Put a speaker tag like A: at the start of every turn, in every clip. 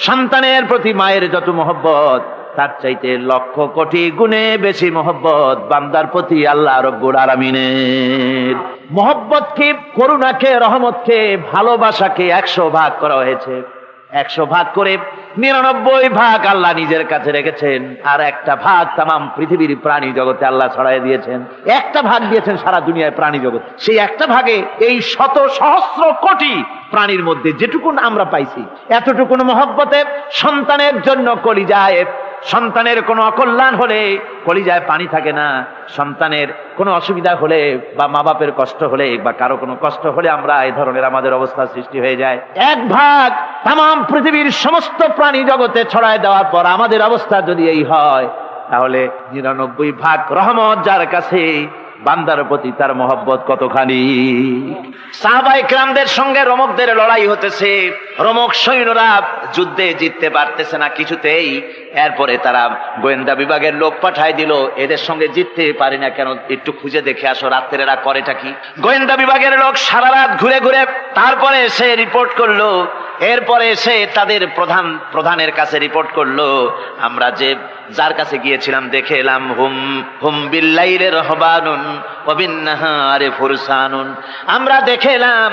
A: সন্তানের প্রতি মায়ের যত মহব্বত, তার চাইতে লক্ষ কোটি গুণে বেশি মহব্বত বান্দার প্রতি আল্লাহ রব্বুল আলামিনের। মহব্বতকে, করুণাকে, রহমতকে, ভালোবাসাকে 100 ভাগ করা হয়েছে। 100 ভাগ করে 99 ভাগ আল্লাহ নিজের কাছে রেখেছেন, আর একটা ভাগ তামাম পৃথিবীর প্রাণী জগতে আল্লাহ ছড়াই দিয়েছেন। একটা ভাগ দিয়েছেন সারা দুনিয়ায় প্রাণী জগৎ। সেই একটা ভাগে এই শত সহস্র কোটি প্রাণীর মধ্যে যেটুকুন আমরা পাইছি, এতটুকুন মহব্বতে সন্তানের জন্য কলিজায়, সন্তানের কোনো অকল্যাণ হলে কলিজায় পানি থাকে না। সন্তানের কোনো অসুবিধা হলে বা মা বাপের কষ্ট হলে বা কারো কোনো কষ্ট হলে আমরা এই ধরনের আমাদের অবস্থা সৃষ্টি হয়ে যায়। 1 ভাগ তামাম পৃথিবীর সমস্ত প্রাণী জগতে ছড়ায় দেওয়ার পর আমাদের অবস্থা যদি এই হয়, তাহলে 99 ভাগ রহমত যার কাছে, বান্দার প্রতি তার মহব্বত কতখানি। সাহাবায়ে কেরামদের সঙ্গে রোমকদের লড়াই হতেছে। রোমক সৈন্যরা যুদ্ধে জিততে পারতেছে না কিছুতেই। এরপরে তারা গোয়েন্দা বিভাগের লোক পাঠায় দিল, এদের সঙ্গে জিততে পারি না কেন, একটু খুঁজে দেখে আসো রাত্রে এরা করেটা কি। গোয়েন্দা বিভাগের লোক সারা রাত ঘুরে ঘুরে তারপরে এসে রিপোর্ট করলো। এরপরে এসে তাদের প্রধানের কাছে রিপোর্ট করলো, আমরা যার কাছে গিয়েছিলাম দেখে এলাম, হুম বিল্লাইলি রাহবানুন ওয়া বিন্নাহারি ফুরসানুন। আমরা দেখে এলাম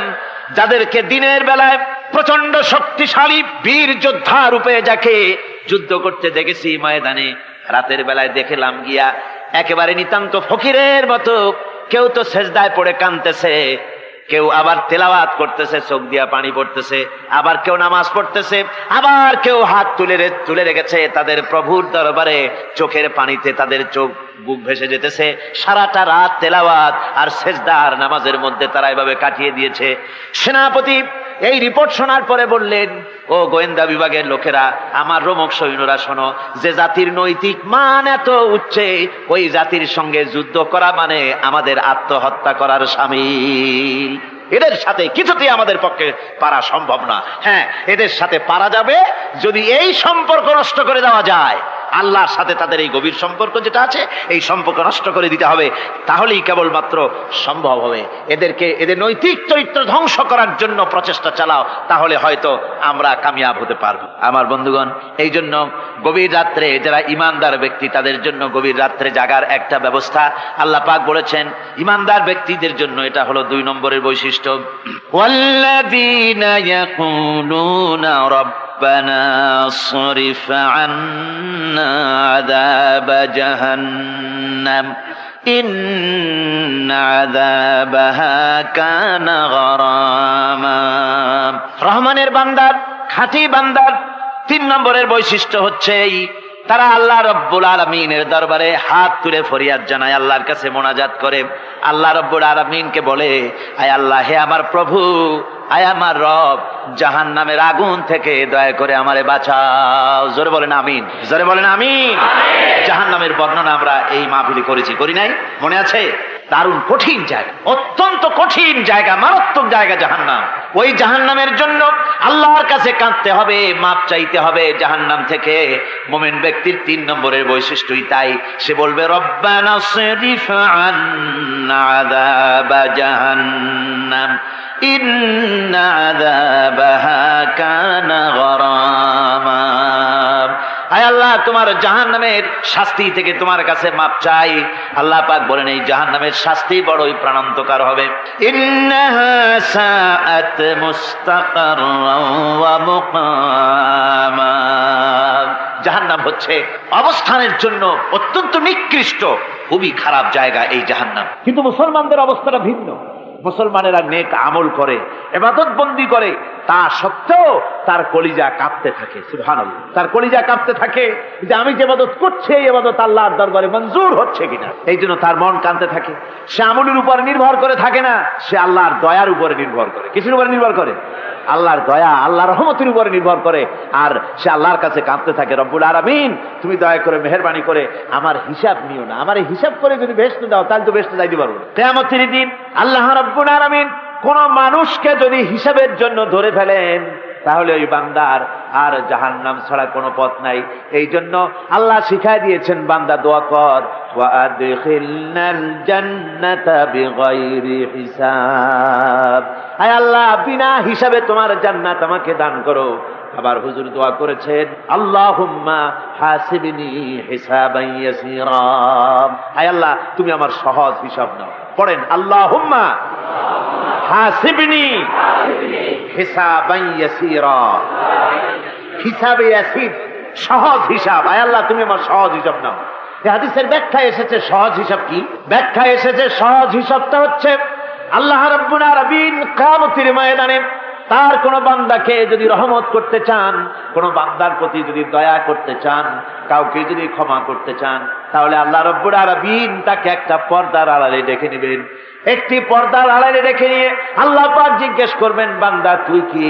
A: যাদেরকে দিনের বেলায় প্রচন্ড শক্তিশালী বীর যোদ্ধা রূপে যাকে যুদ্ধ করতে দেখেছি ময়দানে, রাতের বেলায় দেখলাম গিয়া একেবারে নিতান্ত ফকিরের মতো, কেউ তো সেজদায় পড়ে কাঁদতেছে, কেউ আবার তেলাওয়াত করতেছে, চোখ দিয়া পানি পড়তেছে, আবার কেউ নামাজ পড়তেছে, আবার কেউ হাত তুলে রেখেছে তাদের প্রভুর দরবারে, চোখের পানিতে তাদের চোখ বুক ভেসে যেতেছে। সারাটা রাত তেলাওয়াত আর সেজদা আর নামাজের মধ্যে তারা এভাবে কাটিয়ে দিয়েছে। সেনাপতি এই রিপোর্ট শোনার পরে বললেন, ও গোয়েন্দা বিভাগের লোকেরা, আমার রোমক সৈন্যরা শোনো, যে জাতির নৈতিক মান এত উচ্চে, ওই জাতির সঙ্গে যুদ্ধ করা মানে আমাদের আত্মহত্যা করার শামিল। এদের সাথে কিছুতেই আমাদের পক্ষে পারা সম্ভব না। হ্যাঁ, এদের সাথে পারা যাবে যদি এই সম্পর্ক নষ্ট করে দেওয়া যায়। আল্লাহর সাথে তাদের এই গভীর সম্পর্ক যেটা আছে, এই সম্পর্ক নষ্ট করে দিতে হবে, তাহলেই কেবলমাত্র সম্ভব হবে। এদের নৈতিক চরিত্র ধ্বংস করার জন্য প্রচেষ্টা চালাও, তাহলে হয়তো আমরা কামিয়াব হতে পারবো। আমার বন্ধুগণ, এই জন্য গভীর রাত্রে যারা ইমানদার ব্যক্তি, তাদের জন্য গভীর রাত্রে জাগার একটা ব্যবস্থা আল্লাহ পাক বলেছেন। ইমানদার ব্যক্তিদের জন্য এটা হলো 2 নম্বরের বৈশিষ্ট্য। ওয়াল্লাযীনা ইয়াকুলুনা ربنا اصرف عنا عذاب جهنم إن عذابها كان غراما। রহমানের বান্দার, খাঁটি বান্দার 3 নম্বরের বৈশিষ্ট্য হচ্ছে তারা আল্লাহ রব্বুল আলামিনের দরবারে হাত তুলে ফরিয়াদ জানায়, আল্লাহর কাছে মোনাজাত করে, আল্লাহ রব্বুল আলামিনকে বলে, আয় আল্লাহ, হে আমার প্রভু, আয় আমার রব, জাহান্নামের আগুন থেকে দয়া করে আমারে বাঁচাও। জোরে বলেন আমিন, জোরে বলেন আমিন। জাহান্নামের বর্ণনা আমরা এই মাহফিলে করেছি, করি নাই? মনে আছে? দারুণ কঠিন জায়গা, অত্যন্ত কঠিন জায়গা, মারাত্মক জায়গা জাহান্নাম। ওই জাহান্নামের জন্য আল্লাহর কাছে কাঁদতে হবে, মাপ চাইতে হবে জাহান্নাম থেকে। মুমিন ব্যক্তির 3 নম্বরের বৈশিষ্ট্যই তাই। সে বলবে, রব্বানা সরিফ আন্না আযাবা জাহান্নাম ইন্না আযাবাহা কানা গরামা। আয় আল্লাহ, তোমার জাহান্নামের শাস্তি থেকে তোমার কাছে মাপ চাই। আল্লাহ পাক বলেন, এই জাহান্নামের শাস্তি বড়ই প্রাণান্তকার হবে। ইন্নাহা সাআত মুস্তাকাররাও ওয়া মুকামা। জাহান্নাম হচ্ছে অবস্থানের জন্য অত্যন্ত নিকৃষ্ট, খুবই খারাপ জায়গা এই জাহান্নাম। কিন্তু মুসলমানদের অবস্থাটা ভিন্ন। মুসলমানেরা নেক আমল করে, ইবাদত বন্দি করে, তা সত্ত্বেও তার কলিজা কাঁপতে থাকে। সুবহানাল্লাহ, তার কলিজা কাঁপতে থাকে যে আমি যে ইবাদত করছি, এই ইবাদত আল্লাহর দরবারে মঞ্জুর হচ্ছে কিনা। এই জন্য তার মন কাঁদতে থাকে। সে আমলের উপর নির্ভর করে থাকে না, সে আল্লাহর দয়ার উপরে নির্ভর করে। কিসের উপরে নির্ভর করে? আল্লাহর দয়া, আল্লাহর রহমতের উপরে নির্ভর করে। আর সে আল্লাহর কাছে কাঁদতে থাকে, রব্বুল আলামিন, তুমি দয়া করে মেহেরবানি করে আমার হিসাব নিও না। আমার হিসাব করে যদি বেহেশতে দাও, তাহলে তো বেহেশতে যাইতে পারবো না। কিয়ামতের দিন আল্লাহ রব্বুল আলামিন কোন মানুষকে যদি হিসাবের জন্য ধরে ফেলেন, তাহলে ওই বান্দার আর জাহান্নাম ছাড়া কোনো পথ নাই। এই জন্য আল্লাহ শিখাই দিয়েছেন, বান্দা দোয়া কর, ওয়া আদখিলনাল জান্নাতা বিগাইরি হিসাব। আয় আল্লাহ, বিনা হিসাবে তোমার জান্নাত আমাকে দান করো। আবার হুজুর দোয়া করেছেন, আল্লাহুম্মা হাসিবনি হিসাবান ইয়াসীরা, হায় আল্লাহ তুমি আমার সহজ হিসাব নাও। পড়েন, আল্লাহুম্মা হাসিবনি হিসাবান ইয়াসীরা, হিসাবে ইয়াসির, সহজ হিসাব, হায় আল্লাহ তুমি আমার সহজ হিসাব নাও। এই হাদিসের ব্যাখ্যায় এসেছে সহজ হিসাব কি? ব্যাখ্যায় এসেছে সহজ হিসাবটা হচ্ছে আল্লাহ রাব্বুল আলামিন কিয়ামতের ময়দানে তার কোন বান্দাকে যদি রহমত করতে চান, কোন বান্দার প্রতি যদি দয়া করতে চান, কাউকে যদি ক্ষমা করতে চান, তাহলে আল্লাহ রাব্বুল আলামিন তাকে একটা পর্দার আড়ালে ডেকে নেবেন। একটি পর্দার আড়ালে রেখে নিয়ে আল্লাহ পাক জিজ্ঞেস করবেন, বান্দা তুই কি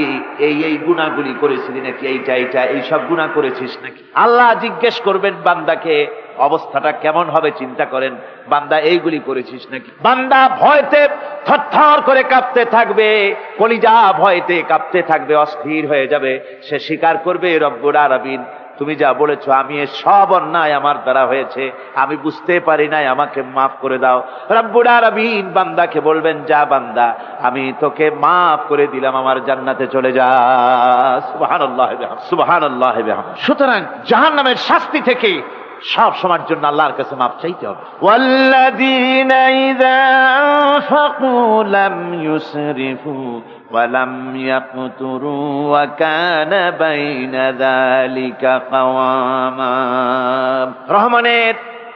A: এই গুনাহগুলি করেছিলি নাকি, এইটা এই সব গুনাহ করেছিস নাকি? আল্লাহ জিজ্ঞেস করবেন বান্দাকে, অবস্থাটা কেমন হবে চিন্তা করেন, বান্দা এইগুলি করেছিস নাকি? বান্দা ভয়তে থরথর করে কাঁপতে থাকবে, কলিজা ভয়তে কাঁপতে থাকবে, অস্থির হয়ে যাবে। সে স্বীকার করবে, রব্বুল আলামিন তুমি যা বলেছো আমি এর সব অন্যায় আমার দ্বারা হয়েছে, আমি বুঝতে পারি নাই, আমাকে মাফ করে দাও। রব্বুল আলামিন বান্দাকে বলবেন, যা বান্দা আমি তোকে মাফ করে দিলাম, আমার জান্নাতে চলে যা। সুবহানাল্লাহ সুবহানাল্লাহ। সুতরাং জাহান্নামের শাস্তি থেকে সব সময়ের জন্য আল্লাহর কাছে মাফ চাইতে হবে। ওয়াল্লাযীনা ইযা আনফাকু লাম ইউসরিফু ওয়া লাম ইয়াকতুরু ওয়া কানা বাইনা যালিকা কাওয়ামা। রহমানের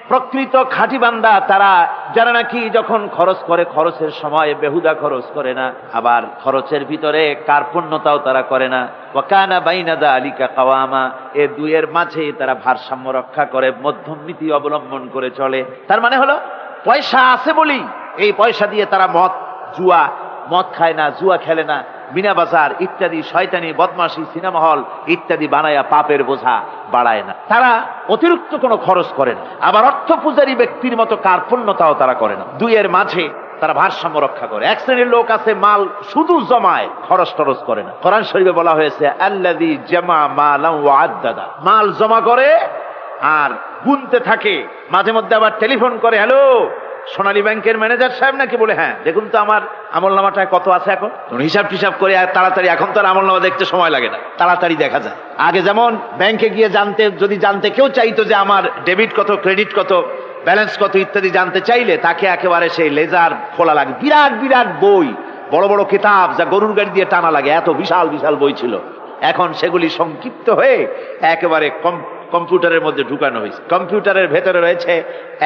A: প্রকৃত খাঁটি বান্দা তারা, যারা নাকি যখন খরচ করে খরচের সময় বেহুদা খরচ করে না, আবার খরচের ভিতরে কার্পণ্যতাও তারা করে না। ওয়া কানা বাইনা যালিকা কাওয়ামা, এই দুইয়ের মাঝে তারা ভারসাম্য রক্ষা করে, মধ্যমনীতি অবলম্বন করে চলে। তার মানে হলো পয়সা আছে বলি এই পয়সা দিয়ে তারা মদ খায় না, জুয়া খেলে না, মিনা বাজার ইত্যাদি শয়তানি বদমাশি সিনেমা হল ইত্যাদি বানায়া পাপের বোঝা বাড়ায় না। তারা অতিরিক্ত কোনো খরচ করে না, আবার অর্থ পূজারী ব্যক্তির মতো কার্পণ্যতাও তারা করে না। দুইয়ের মাঝে তারা ভারসাম্য রক্ষা করে। এক শ্রেণীর লোক আছে মাল শুধু জমায়, খরচ টরচ করে না। কোরআন শরীফে বলা হয়েছে, আল্লাযী জামা মালান ওয়া আদ্দাদা, মাল জমা করে আর গুনতে থাকে, মাঝে মধ্যে আবার টেলিফোন করে, হ্যালো সোনালী ব্যাংকের ম্যানেজার সাহেব নাকি? বলে হ্যাঁ, দেখুন তো আমার আমলনামাটায় কত আছে এখন। হিসাব টিসাব করে আর তাড়াতাড়ি, এখন তো আর আমলনামা দেখতে সময় লাগে না, তাড়াতাড়ি দেখা যায়। আগে যেমন ব্যাংকে গিয়ে জানতে কেউ চাইতো যে আমার ডেবিট কত, ক্রেডিট কত, ব্যালেন্স কত ইত্যাদি জানতে চাইলে তাকে একেবারে সেই লেজার খোলা লাগে, বিরাট বিরাট বই, বড় বড় কিতাব যা গরুর গাড়ি দিয়ে টানা লাগে, এত বিশাল বিশাল বই ছিল। এখন সেগুলি সংক্ষিপ্ত হয়ে একেবারে কম্পিউটারের মধ্যে ঢুকানো হয়েছে। কম্পিউটারের ভেতরে রয়েছে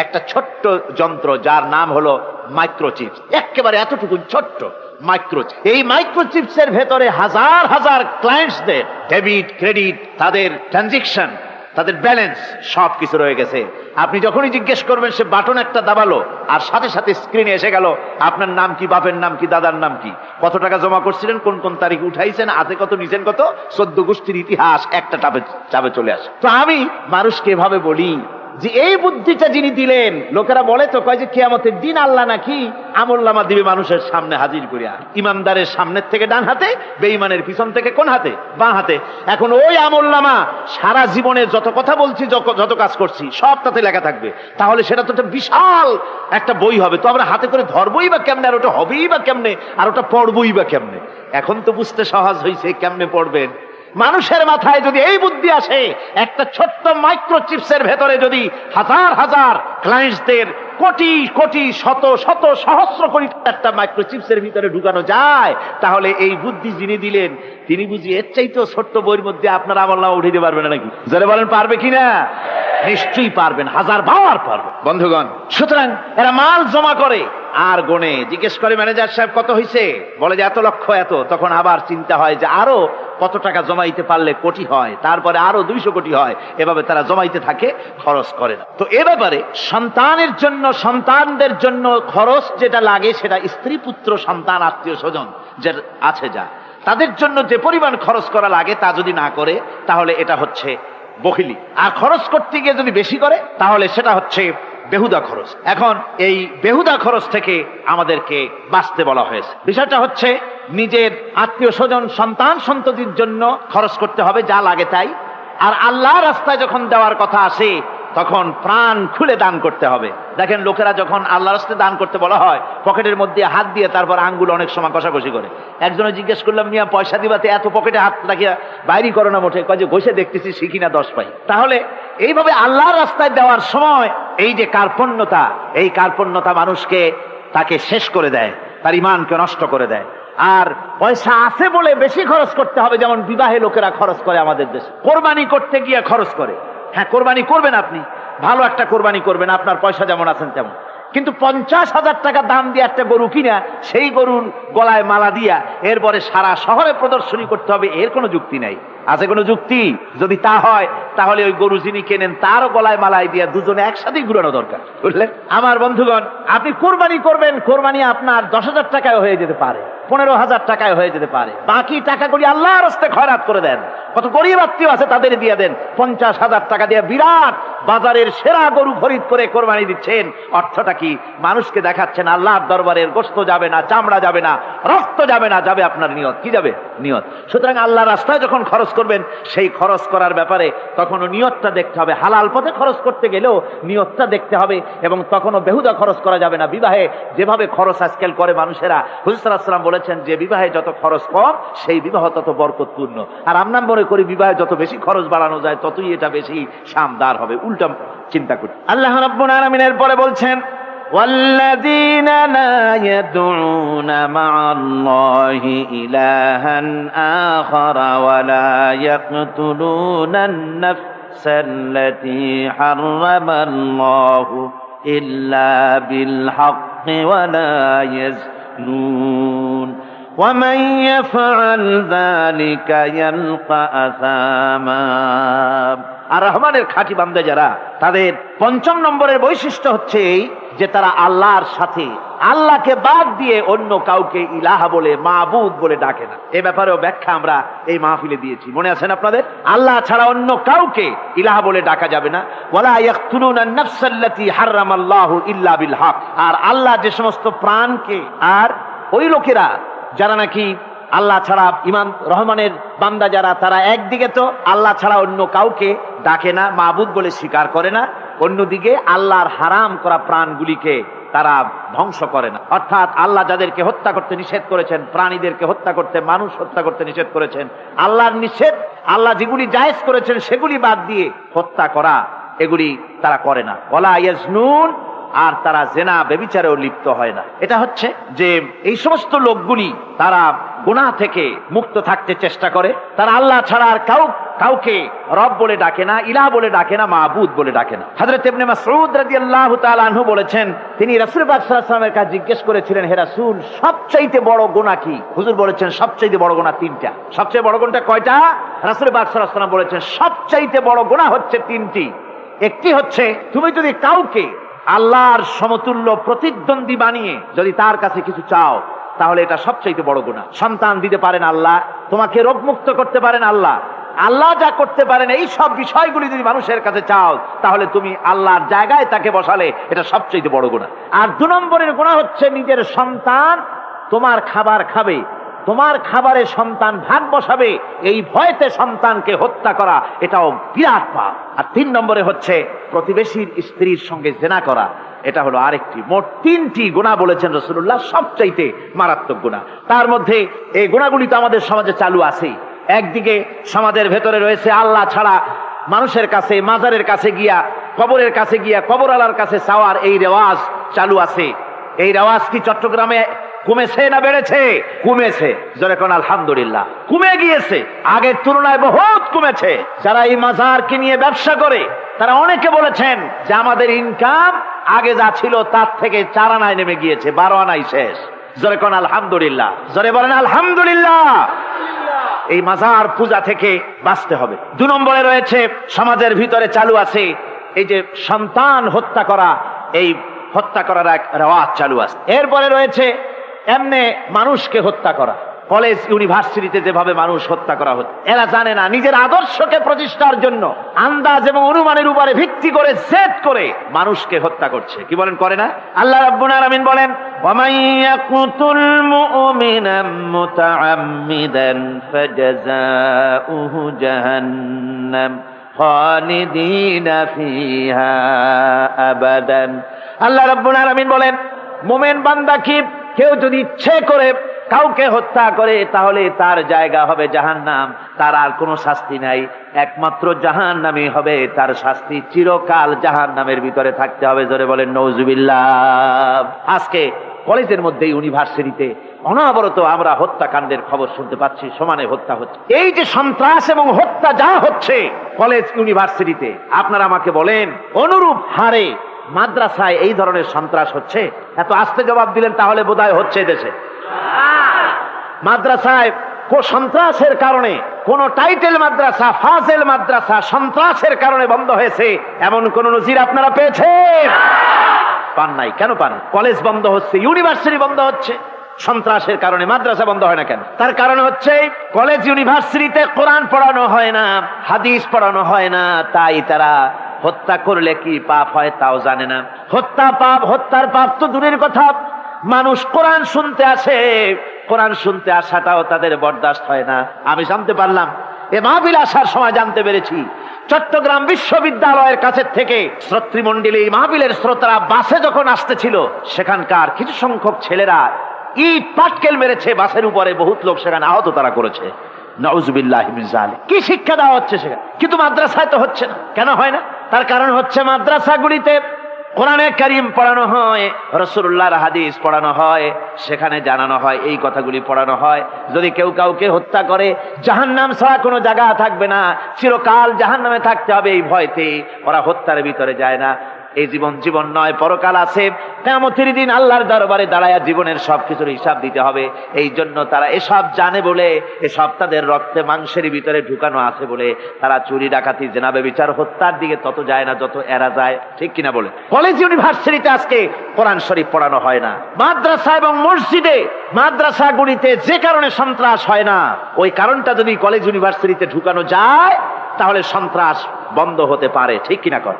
A: একটা ছোট্ট যন্ত্র যার নাম হলো মাইক্রোচিপস, একেবারে এতটুকু ছোট্ট মাইক্রোচিপ। এই মাইক্রোচিপসের ভেতরে হাজার হাজার ক্লায়েন্টসদের ডেবিট ক্রেডিট, তাদের ট্রানজেকশন, তাদের ব্যালেন্স সবকিছু রয়ে গেছে। আপনি যখনই জিজ্ঞেস করবেন সে বাটন একটা দাবালো আর সাথে সাথে স্ক্রিনে এসে গেল আপনার নাম কি, বাপের নাম কি, দাদার নাম কি, কত টাকা জমা করছিলেন, কোন কোন তারিখে উঠাইছেন, হাতে কত নিছেন কত, 14 গোষ্ঠীর ইতিহাস একটা চাপে চলে আসে। তো আমি মানুষকে এভাবে বলি যে এই বুদ্ধিটা যিনি দিলেন, লোকেরা বলে তো কয় যে কিয়ামতের দিন আল্লাহ নাকি আমলনামা দিবে মানুষের সামনে হাজির করিয়া, ইমানদারের সামনের থেকে ডান হাতে, বেঈমানের পিছন থেকে কোন হাতে, বাঁ হাতে। এখন ওই আমলনামা সারা জীবনে যত কথা বলছি, যত কাজ করছি সব তাতে লেখা থাকবে। তাহলে সেটা তো একটা বিশাল একটা বই হবে, তো আমরা হাতে করে ধরবই বা কেমনে, আর ওটা হবেই বা কেমনে, আর ওটা পড়বই বা কেমনে। এখন তো বুঝতে সহজ হয়েছে কেমনে পড়বেন। মানুষের মাথায় যদি এই বুদ্ধি আসে, একটা ছোট্ট মাইক্রোচিপসের ভেতরে যদি হাজার হাজার ক্লায়েন্টসদের কোটি কোটি শত শত সহস্র কোটি একটা মাইক্রোচিপসের ভিতরে ঢুকানো যায়, তাহলে এই বুদ্ধি যিনি দিলেন তিনি বুঝি এর চাইতেও ছোট্ট বইয়ের মধ্যে আপনার আমলনামা উঠে দিতে পারবেন নাকি? যারা বলেন পারবে কিনা? নিশ্চয়ই পারবেন, হাজার বার পারবে বন্ধুগণ। সুতরাং এরা মাল জমা করে আর গনে, জিজ্ঞেস করে ম্যানেজার সাহেব কত হয়েছে, বলে যে এত লক্ষ এত। তখন আবার চিন্তা হয় যে আরো কত টাকা জমাইতে পারলে কোটি হয়, তারপরে আরো 200 কোটি হয়, এভাবে তারা জমাইতে থাকে, খরচ করে না। তো এ ব্যাপারে সন্তানের জন্য, সন্তানদের জন্য খরচ যেটা লাগে সেটা স্ত্রী পুত্র সন্তান আত্মীয় স্বজন যে আছে যা, তাদের জন্য যে পরিমাণ খরচ করা লাগে তা যদি না করে তাহলে এটা হচ্ছে বখিলি। আর খরচ করতে গিয়ে যদি বেশি করে তাহলে সেটা হচ্ছে বেহুদা খরচ। এখন এই বেহুদা খরচ থেকে আমাদেরকে বাঁচতে বলা হয়েছে। বিষয়টা হচ্ছে নিজের আত্মীয় স্বজন সন্তান সন্ততির জন্য খরচ করতে হবে যা লাগে তাই। আর আল্লাহ রাস্তায় যখন দেওয়ার কথা আসে তখন প্রাণ খুলে দান করতে হবে। দেখেন লোকেরা যখন আল্লাহর রাস্তায় দান করতে বলা হয়, পকেটের মধ্যে হাত দিয়ে তারপর আঙ্গুল অনেক সময় কষাকষি করে। একজনে জিজ্ঞেস করলাম, মিয়া পয়সা দিবাতে এত পকেটে হাত রাখিয়া বাইরি করো না মোটে? কয় যে ঘষে দেখতেছি শিখি না 10 পাই। তাহলে এইভাবে আল্লাহর রাস্তায় দেওয়ার সময় এই যে কার্পণ্যতা, এই কার্পণ্যতা মানুষকে তাকে শেষ করে দেয়, তার ঈমানকে নষ্ট করে দেয়। আর পয়সা আছে বলে বেশি খরচ করতে হবে, যেমন বিবাহে লোকেরা খরচ করে আমাদের দেশে, কোরবানি করতে গিয়ে খরচ করে। হ্যাঁ, কোরবানি করবেন, আপনি ভালো একটা কোরবানি করবেন, আপনার পয়সা যেমন আছেন তেমন, কিন্তু 50,000 টাকা দাম দিয়ে একটা গরু কিনা সেই গরুর গলায় মালা দিয়া এরপরে সারা শহরে প্রদর্শনী করতে হবে, এর কোনো যুক্তি নাই। আছে কোনো যুক্তি? যদি তা হয় তাহলে ওই গরু যিনি কেনেন তারও গলায় মালাই দিয়া দুজনে একসাথেই ঘুরানো দরকার, বুঝলেন? আমার বন্ধুগণ, আপনি কোরবানি করবেন, কোরবানি আপনার 10,000 টাকায় হয়ে যেতে পারে, 15,000 টাকায় হয়ে যেতে পারে। বাকি টাকাগুলি আল্লাহর রাস্তায় খয়রাত করে দেন। কত গরিব আত্মীয় আছে তাদের দিয়ে দেন। 50,000 টাকা দিয়ে বিরাট বাজারের সেরা গরু খরিদ করে কোরবানি দিচ্ছেন। অর্থটা কি? মানুষকে দেখাচ্ছেন আল্লাহর দরবারের গোশত যাবে না, চামড়া যাবে না, রক্ত যাবে না, যাবে আপনার নিয়ত। কি যাবে? নিয়ত। সুতরাং আল্লাহর রাস্তায় যখন খরচ করবেন, সেই খরচ করার ব্যাপারে তখনও নিয়তটা দেখতে হবে। হালাল পথে খরচ করতে গেলেও নিয়তটা দেখতে হবে, এবং তখনও বেহুদা খরচ করা যাবে না। বিবাহে যেভাবে খরচ আজকাল করে মানুষেরা, হুজুর সাল্লাল্লাহু আলাইহি ওয়াসাল্লাম বলেছেন যে বিবাহে যত খরচ কম সেই বিবাহ তত বরকতপূর্ণ। আর আমরা মনে করি বিবাহে যত বেশি খরচ বাড়ানো যায় ততই এটা বেশি শানদার হবে। উল্টা চিন্তা করি। আল্লাহ রাব্বুল আলামিন এরপরে বলছেন, والذين لا يدعون مع الله إلها آخر ولا يقتلون النفس التي حرم الله إلا بالحق ولا يزنون ومن يفعل ذلك يلقى أثاما। আর রহমানের খাঁটি বান্দা যারা, তাদের 5 নম্বরের বৈশিষ্ট্য হচ্ছে এই যে তারা আল্লাহর সাথে, আল্লাহকে বাদ দিয়ে অন্য কাউকে ইলাহা বলে, মাবুদ বলে ডাকে না। এ ব্যাপারেও ব্যাখ্যা আমরা এই মাহফিলে দিয়েছি, মনে আছেন আপনাদের? আল্লাহ ছাড়া অন্য কাউকে ইলাহা বলে ডাকা যাবে না। ওয়ালা ইয়াকতুলুনা আন-নাফসাল্লাতী হারামাল্লাহু ইল্লা বিল হক। আর আল্লাহ যে সমস্ত প্রাণকে, আর ওই লোকেরা যারা নাকি আল্লাহ ছাড়া, ইমান রহমানের বান্দা যারা, তারা একদিকে তো আল্লাহ ছাড়া অন্য কাউকে ডাকে না, মাবুদ বলে স্বীকার করে না, অন্যদিকে আল্লাহর হারাম করা প্রাণগুলিকে তারা ধ্বংস করে না। অর্থাৎ আল্লাহ যাদেরকে হত্যা করতে নিষেধ করেছেন, প্রাণীদেরকে হত্যা করতে, মানুষ হত্যা করতে নিষেধ করেছেন, আল্লাহর নিষেধ, আল্লাহ যেগুলি জায়েজ করেছেন সেগুলি বাদ দিয়ে হত্যা করা, এগুলি তারা করে না। ওয়ালা ইয়াজনুন, আর তারা জেনা ব্যভিচারেও লিপ্ত হয় না। এটা হচ্ছে যে এই সমস্ত লোকগুলি তারা গুনাহ থেকে মুক্ত থাকতে চেষ্টা করে। তারা আল্লাহ ছাড়া আর কাউকে রব বলে ডাকে না, ইলাহ বলে ডাকে না, মাবুদ বলে ডাকে না। হযরত ইবনে মাসউদ রাদিয়াল্লাহু তাআলা আনহু বলেছেন, তিনি রাসূল পাক সাল্লাল্লাহু আলাইহি ওয়াসাল্লামের কাছে জিজ্ঞেস করেছিলেন, হে রাসূল, সবচেয়ে বড় গুনাহ কি? হুজুর বলেছেন সবচেয়ে বড় গুনাহ 3টা। সবচেয়ে বড় গুনাহটা কয়টা? রাসূল পাক সাল্লাল্লাহু আলাইহি ওয়াসাল্লাম বলেছেন সবচেয়ে বড় গুনাহ হচ্ছে 3টি। একটি হচ্ছে, তুমি যদি কাউকে আল্লাহর সমতুল্য প্রতিদ্বন্দ্বী বানিয়ে যদি তার কাছে কিছু চাও, তাহলে এটা সবচেয়ে বড় গুনাহ। সন্তান দিতে পারেন আল্লাহ, তোমাকে রোগমুক্ত করতে পারেন আল্লাহ, আল্লাহ যা করতে পারেন এই সব বিষয়গুলি যদি মানুষের কাছে চাও, তাহলে তুমি আল্লাহর জায়গায় তাকে বসালে, এটা সবচেয়ে বড় গুনাহ। আর 2 নম্বরের গুনাহ হচ্ছে, নিজের সন্তান তোমার খাবার খাবে, তোমার খাবারে সন্তান ভাগ বসাবে, এই ভয়তে সন্তানকে হত্যা করা, এটাও বিরাট পাপ। আর 3 নম্বরে হচ্ছে প্রতিবেশীর স্ত্রীর সঙ্গে জেনা করা, এটা হলো আরেকটি। মোট 3টি গুনাহ বলেছেন রাসূলুল্লাহ, সবচাইতে মারাত্মক গুনাহ। তার মধ্যে এই গুনাহগুলি তো আমাদের সমাজে চালু আছেই। একদিকে সমাজের ভেতরে রয়েছে আল্লাহ ছাড়া মানুষের কাছে, মাজারের কাছে গিয়া, কবরের কাছে গিয়া, কবরওয়ালার কাছে চাওয়ার এই রেওয়াজ চালু আছে। এই রেওয়াজ কি চট্টগ্রামে কমেছে না বেড়েছে? কমেছে। জোরে কোন আলহামদুলিল্লাহ। কমে গিয়েছে, আগের তুলনায় বহুত কমেছে। যারা এই মাজারকে নিয়ে ব্যবসা করে, তারা অনেকে বলেছেন যে আমাদের ইনকাম আগে যা ছিল তার থেকে 4 আনায় নেমে গিয়েছে, 12 আনাই শেষ। জোরে কোন আলহামদুলিল্লাহ। জোরে বলেন আলহামদুলিল্লাহ। এই মাজার পূজা থেকে বাঁচতে হবে। 2 নম্বরে রয়েছে, সমাজের ভিতরে চালু আছে এই যে সন্তান হত্যা করা, এই হত্যা করার এক রেওয়াজ চালু আছে। এরপরে রয়েছে এমনি মানুষকে হত্যা করা। কলেজ ইউনিভার্সিটিতে যেভাবে মানুষ হত্যা করা হচ্ছে, এরা জানে না নিজের আদর্শকে প্রতিষ্ঠার জন্য আন্দাজ এবং অনুমানের উপরে ভিত্তি করে জেদ করে মানুষকে হত্যা করছে। কি বলেন, করে না? আল্লাহ রাব্বুল আলামিন বলেন, ওয়ামান ইয়াকুতুল মুমিনা মুতাআম্মিদান ফাজাযাউহু জাহান্নাম খালিদিনা ফিহা আবাদান। আল্লাহ রাব্বুল আলামিন বলেন, মুমিন বান্দা কি কেউ যদি ইচ্ছে করে কাউকে হত্যা করে তাহলে তার জায়গা হবে জাহান্নাম, তার আর কোনো শাস্তি নাই, একমাত্র জাহান্নামই হবে তার শাস্তি, চিরকাল জাহান্নামের ভিতরে থাকতে হবে। জোরে বলেন নাউজুবিল্লাহ। আজকে কলেজের মধ্যে, ইউনিভার্সিটিতে অনবরত আমরা হত্যাকাণ্ডের খবর শুনতে পাচ্ছি, সমানে হত্যা হচ্ছে। এই যে সন্ত্রাস এবং হত্যা যা হচ্ছে কলেজ ইউনিভার্সিটিতে, আপনারা আমাকে বলেন অনুরূপ হারে মাদ্রাসায় এই ধরনের সন্ত্রাস হচ্ছে? এত আস্তে জবাব দিলেন তাহলে বোধহয় হচ্ছে দেশে। মাদ্রাসায় সন্ত্রাসের কারণে কোন টাইটেল মাদ্রাসা, ফাজেল মাদ্রাসা সন্ত্রাসের কারণে বন্ধ হয়েছে এমন কোন নজির আপনারা পেয়েছেন? পান নাই। কেন পান? কলেজ বন্ধ হচ্ছে, ইউনিভার্সিটি বন্ধ হচ্ছে, সন্ত্রাসের কারণে মাদ্রাসা বন্ধ হয় না কেন? তার কারণ হচ্ছে কলেজ ইউনিভার্সিটিতে কোরআন পড়ানো হয় না, হাদিস পড়ানো হয় না, তাই তারা হত্যা করলে কি পাপ হয় তাও জানে না। হত্যা পাপ, হত্যার পাপ তো দূরের কথা, মানুষ কোরআন শুনতে আসে, কোরআন শুনতে আসাটাও তাদের বরদাস্ত হয় না। আমি জানতে পারলাম, এ মাহফিল আসার সময় জানতে পেরেছি, চট্টগ্রাম বিশ্ববিদ্যালয়ের কাছে থেকে শ্রোতৃমণ্ডলী, মাহফিলের শ্রোতারা বাসে যখন আসতেছিল, সেখানকার কিছু সংখ্যক ছেলেরা ইট পাটকেল মেরেছে বাসের উপরে, বহুত লোক সেখানে আহত তারা করেছে। নাউজুবিল্লাহি মিন যালিক। কি শিক্ষা দেওয়া হচ্ছে সেখানে? কিন্তু মাদ্রাসায় তো হচ্ছে না। কেন হয় না? তার কারণ হচ্ছে মাদ্রাসাগুলিতে কোরআনে কারীম পড়ানো হয়, রাসূলুল্লাহর হাদিস পড়ানো হয়, সেখানে জানানো হয়, এই কথাগুলি পড়ানো হয়। যদি কেউ কাউকে হত্যা করে জাহান্নাম ছাড়া কোনো জায়গা থাকবে না, চিরকাল জাহান্নামে থাকতে হবে, এই ভয়তে ওরা হত্যার ভিতরে যায় না। এই জীবন জীবন নয়, পরকাল আছে, কিয়ামতের দিন আল্লাহর দরবারে দাঁড়ায়া জীবনের সবকিছুর হিসাব দিতে হবে। এই জন্য তারা এসব জানে বলে, এসব তাদের রক্তে মাংসের ভিতরে ঢুকানো আছে বলে তারা চুরি ডাকাতি জেনা ব্যভিচার হত্যার দিকে তত যায় না যত এরা যায়। ঠিক কিনা বলে? কলেজ ইউনিভার্সিটিতে আজকে কোরআন শরীফ পড়ানো হয় না। মাদ্রাসা এবং মসজিদে, মাদ্রাসাগুলিতে যে কারণে সন্ত্রাস হয় না, ওই কারণটা যদি কলেজ ইউনিভার্সিটিতে ঢুকানো যায় তাহলে সন্ত্রাস বন্ধ হতে পারে। ঠিক কিনা কর?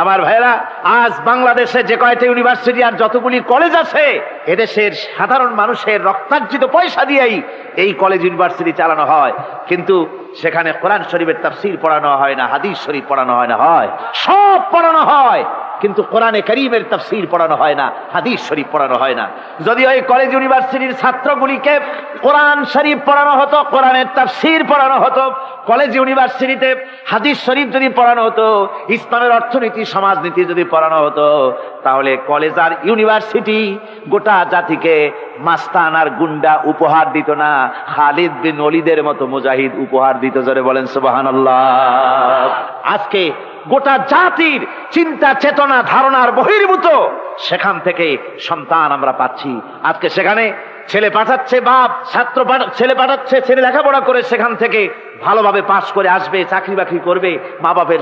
A: আমার ভাইরা, আজ বাংলাদেশে যে কয়টা ইউনিভার্সিটি আর যতগুলি কলেজ আছে, এদেশের সাধারণ মানুষের রক্তার্জিত পয়সা দিয়েই এই কলেজ ইউনিভার্সিটি চালানো হয়, কিন্তু সেখানে কোরআন শরীফের তাফসীর পড়ানো হয় না, হাদিস শরীফ পড়ানো হয় না। হয় সব পড়ানো হয়, কিন্তু কোরআনে কারীমের তাফসীর পড়ানো হয় না, হাদিস শরীফ পড়ানো হয় না। যদি ওই কলেজ ইউনিভার্সিটির ছাত্রগুলিকে কোরআন শরীফ পড়ানো হতো, কোরআনের তাফসীর পড়ানো হতো, কলেজ ইউনিভার্সিটিতে হাদিস শরীফ যদি পড়ানো হতো, ইসলামের অর্থনীতি সমাজনীতি যদি পড়ানো হতো, তাহলে কলেজ আর ইউনিভার্সিটি গোটা জাতিকে মাস্তান আর গুন্ডা উপহার দিত না, খালিদ বিন ওলীদের মতো মুজাহিদ উপহার দিত। জোরে বলেন সুবহানাল্লাহ। আজকে গোটা জাতির চিন্তা চেতনা ধারণার বহির্ভূত সেখান থেকে সন্তান আমরা পাচ্ছি। আজকে সেখানে ছেলে পাঠাচ্ছে বাপ, ছেলে পাঠাচ্ছে, ছেলে লেখাপড়া করে সেখান থেকে ভালোভাবে পাশ করে আসবে, চাকরি বাকরি করবে, মা বাপের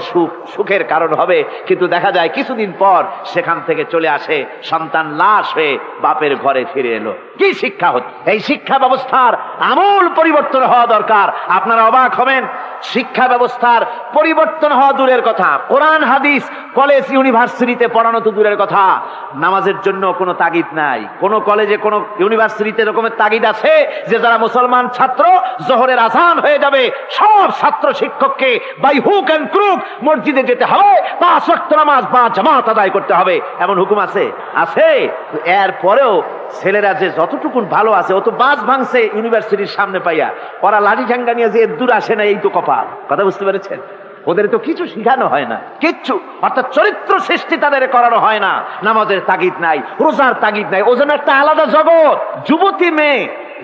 A: সুখের কারণ হবে। কিন্তু দেখা যায় কিছুদিন পর সেখান থেকে চলে আসে সন্তান লাশ হয়ে বাপের ঘরে ফিরে এলো। কি শিক্ষা হচ্ছে? এই শিক্ষা ব্যবস্থার আমূল পরিবর্তন হওয়া দরকার। আপনারা অবাক হবেন, শিক্ষা ব্যবস্থার পরিবর্তন হওয়া দূরের কথা, কোরআন হাদিস কলেজ ইউনিভার্সিটিতে পড়ানো তো দূরের কথা, নামাজের জন্য কোনো তাগিদ নাই। কোন কলেজে কোন ইউনিভার্সিটিতে এরকমের তাগিদ আছে যে যারা মুসলমান ছাত্র জোহরের আযান হয়ে যাবে সব ছাত্র শিক্ষককে বাই হুক এন্ড ক্রুক মসজিদে যেতে হবে, 5 ওয়াক্ত নামাজ বা জামাত আদায় করতে হবে, এমন হুকুম আছে? আছে। এরপরেও ছেলেরা যে যতটুকুন ভালো আছে, ও তো বাস ভাঙছে ইউনিভার্সিটির সামনে পাইয়া, ওরা লাঠি ঠাঙ্গা নিয়ে যে দূর আসে না, এই তো কপাল। কথা বুঝতে পেরেছেন? ওদের তো কিছু শিখানো হয় না, কিচ্ছু, অর্থাৎ চরিত্র সৃষ্টি তাদের করানো হয় না। নামাজের তাগিদ নাই, রোজার তাগিদ নাই, ও যেন একটা আলাদা জগৎ। যুবতী মেয়ে,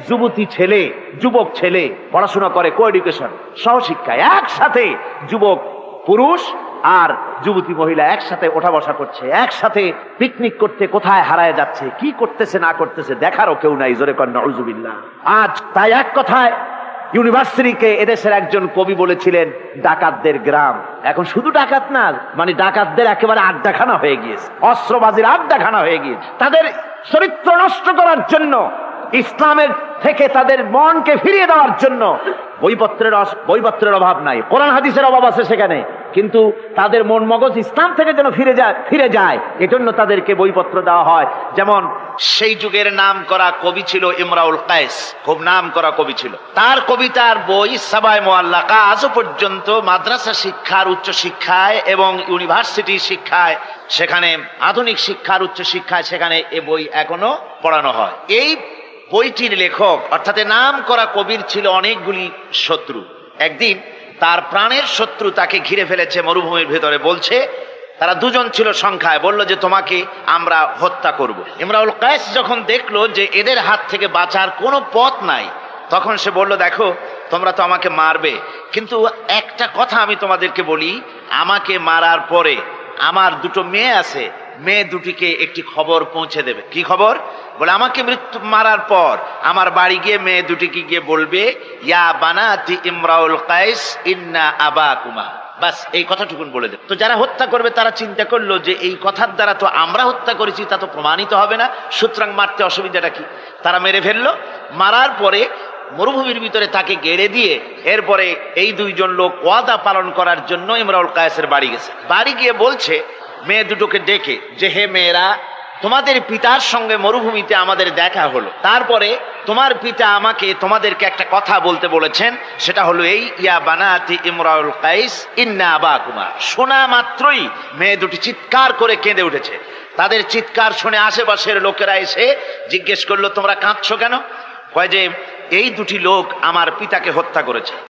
A: যুবতী ছেলে, যুবক ছেলে পড়াশোনা করে কো এডুকেশন, সহশিক্ষায়, একসাথে যুবক পুরুষ আর যুবতী মহিলা একসাথে ওঠা বসা করছে, একসাথে পিকনিক করতে কোথায় হারায় যাচ্ছে, কি করতেছে না করতেছে দেখারও কেউ নাই। জোরে কর নাউজুবিল্লাহ। আজ তাই এক কথায় ইউনিভার্সিটিকে এদেশের একজন কবি বলেছিলেন ডাকাতদের গ্রাম। এখন শুধু ডাকাত না, মানে ডাকাতদের একেবারে আড্ডাখানা হয়ে গিয়েছে, অস্ত্রবাজির আড্ডাখানা হয়ে গিয়েছে। তাদের চরিত্র নষ্ট করার জন্য, ইসলামের থেকে তাদের মনকে ফিরিয়ে দেওয়ার জন্য বইপত্রের অভাব নাই, কোরআন হাদিসের অভাব আছে সেখানে, কিন্তু তাদের মন মগজ ইসলাম থেকে যেন ফিরে যায় এজন্য তাদেরকে বইপত্র দেওয়া হয়। যেমন সেই যুগের নাম করা কবি ছিল ইমরাউল কায়েস, খুব নাম করা কবি ছিল। তার কবিতার বই সাবায়ে মুআল্লাকা আজও পর্যন্ত মাদ্রাসা শিক্ষার, উচ্চ শিক্ষায় এবং ইউনিভার্সিটি শিক্ষায়, সেখানে আধুনিক শিক্ষার, উচ্চ শিক্ষায় সেখানে এ বই এখনো পড়ানো হয়। এই বইটির লেখক অর্থাৎ নাম করা কবির ছিল অনেকগুলি শত্রু। একদিন তার প্রাণের শত্রু তাকে ঘিরে ফেলেছে মরুভূমির ভেতরে, বলছে, তারা দুজন ছিল সংখ্যায়, বলল যে তোমাকে আমরা হত্যা করব। ইমরাউল কায়েস যখন দেখলো যে এদের হাত থেকে বাঁচার কোনো পথ নাই, তখন সে বলল, দেখো তোমরা তো আমাকে মারবে, কিন্তু একটা কথা আমি তোমাদেরকে বলি, আমাকে মারার পরে আমার দুটো মেয়ে আছে, মেয়ে দুটিকে একটি খবর পৌঁছে দেবে। কি খবর? বলে আমাকে মারার পর আমার বাড়ি গিয়ে মেয়ে দুটিকে গিয়ে বলবে, ইয়া বানাতি ইমরাউল কায়েস ইন্না আবাকুমা। বাস এই কথাটুকুন বলে দেবে। তো যারা হত্যা করবে তারা চিন্তা করলো যে এই কথার দ্বারা তো আমরা হত্যা করেছি, তা তো প্রমাণিত হবে না, সুতরাং মারতে অসুবিধাটা কি? তারা মেরে ফেললো। মারার পরে মরুভূমির ভিতরে তাকে গেড়ে দিয়ে এরপরে এই দুইজন লোক ওয়াদা পালন করার জন্য ইমরাউল কায়েসের বাড়ি গেছে। বাড়ি গিয়ে বলছে মেয়ে দুটোকে ডেকে যে, হে মেয়েরা, তোমাদের পিতার সঙ্গে মরুভূমিতে আমাদের দেখা হলো, তারপরে তোমার পিতা আমাকে তোমাদেরকে একটা কথা বলতে বলেছেন, সেটা হলো এই, ইয়া বানাতি ইমরাউল কায়েস ইন্না আবাকুমা। শোনা মাত্রই মেয়ে দুটি চিৎকার করে কেঁদে উঠেছে। তাদের চিৎকার শুনে আশেপাশের লোকেরা এসে জিজ্ঞেস করলো, তোমরা কাঁদছো কেন? কয় যে এই দুটি লোক আমার পিতাকে হত্যা করেছে।